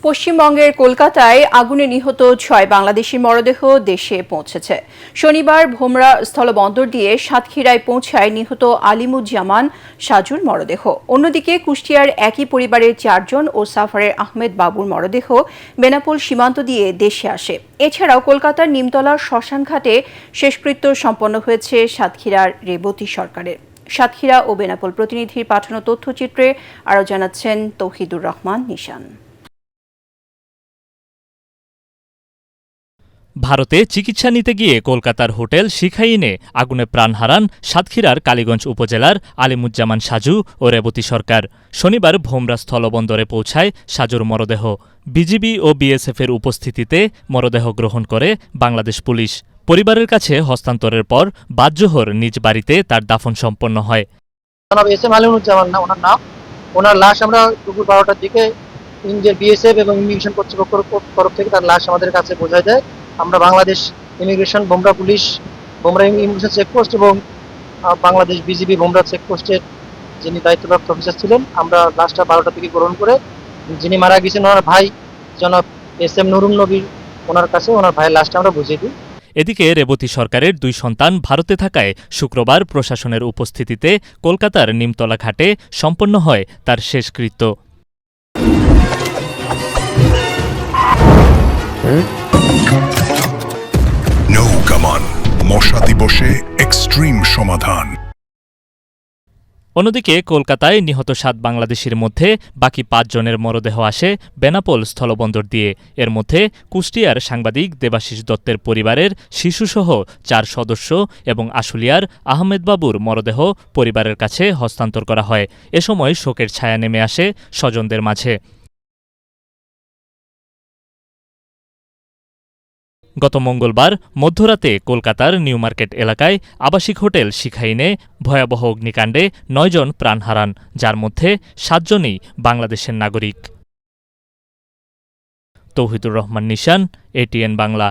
পশ্চিমবঙ্গের কলকাতায় আগুনে নিহত ৬ বাংলাদেশি মরদেহ দেশে পৌঁছেছে। শনিবার ভোমরা স্থলবন্দর দিয়ে সাতক্ষীরায় পৌঁছায় নিহত আলিমুজ্জামান সাজুর মরদেহ। অন্যদিকে কুষ্টিয়ার একই পরিবারের ৪ জন ও সাফারের আহমেদ বাবুর মরদেহ বেনাপোল সীমান্ত দিয়ে দেশে আসে। এছাড়াও কলকাতার নিমতলার শ্মশানঘাটে শেষকৃত্য সম্পন্ন হয়েছে সাতক্ষীরার রেবতী সরকারের। সাতক্ষীরা ও বেনাপোল প্রতিনিধির পাঠানো তথ্যচিত্রে আরও জানাচ্ছেন তৌহিদুর রহমান নিশান। ভারতে চিকিৎসা নিতে গিয়ে কলকাতার হোটেল শিখাইনে আগুনে প্রাণ হারান সাতক্ষীরার কালীগঞ্জ উপজেলার আলিমুজ্জামান সাজু ও রেবতী সরকার। শনিবার ভোমরা স্থলবন্দরে পৌঁছায় সাজুর মরদেহ। বিজিবি ও বিএসএফের উপস্থিতিতে মরদেহ গ্রহণ করে বাংলাদেশ পুলিশ। পরিবারের কাছে হস্তান্তরের পর বাদজোহর নিজ বাড়িতে তার দাফন সম্পন্ন হয়। আলিমুজ্জামান না ওনার নাম। ওনার লাশ আমরা দুপুর 12টার দিকে ইন্ডিয়ার বিএসএফ এবং ইমিগ্রেশন কর্তৃপক্ষের তরফ থেকে তার লাশ আমাদের কাছে পৌঁছায় দেয়। আমরা বাংলাদেশ ইমিগ্রেশন, ভোমরা পুলিশ, ভোমরা ইমিগ্রেশন চেকপোস্ট এবং বাংলাদেশ বিজিবি ভোমরা চেকপোস্টের যিনি দায়িত্বপ্রাপ্ত অফিসার ছিলেন, আমরা লাশটা 12টা থেকে গ্রহণ করে যিনি মারা গেছেন ওনার ভাই জনাব এস.এম. নুরুন নবী, ওনার কাছে ওনার ভাইয়ের লাশটা আমরা বুঝিয়ে দিই। এদিকে রেবতী সরকারের 2 সন্তান ভারতে থাকায় শুক্রবার প্রশাসনের উপস্থিতিতে কলকাতার নিমতলা ঘাটে সম্পন্ন হয় তার শেষকৃত্য। নৌকামান মশা দিবসে এক্সট্রিম সমাধান। অন্যদিকে কলকাতায় নিহত 7 বাংলাদেশির মধ্যে বাকি 5 জনের মরদেহ আসে বেনাপোল স্থলবন্দর দিয়ে। এর মধ্যে কুষ্টিয়ার সাংবাদিক দেবাশিস দত্তের পরিবারের শিশুসহ 4 সদস্য এবং আশুলিয়ার আহমেদ বাবুর মরদেহ পরিবারের কাছে হস্তান্তর করা হয়। এ সময় শোকের ছায়া নেমে আসে স্বজনদের মাঝে। গত মঙ্গলবার মধ্যরাতে কলকাতার নিউ মার্কেট এলাকায় আবাসিক হোটেল শিখাইনে ভয়াবহ অগ্নিকাণ্ডে 9 জন প্রাণ হারান, যার মধ্যে 7 জনই বাংলাদেশের নাগরিক। তৌহিদুর রহমান নিশান, এটিএন বাংলা।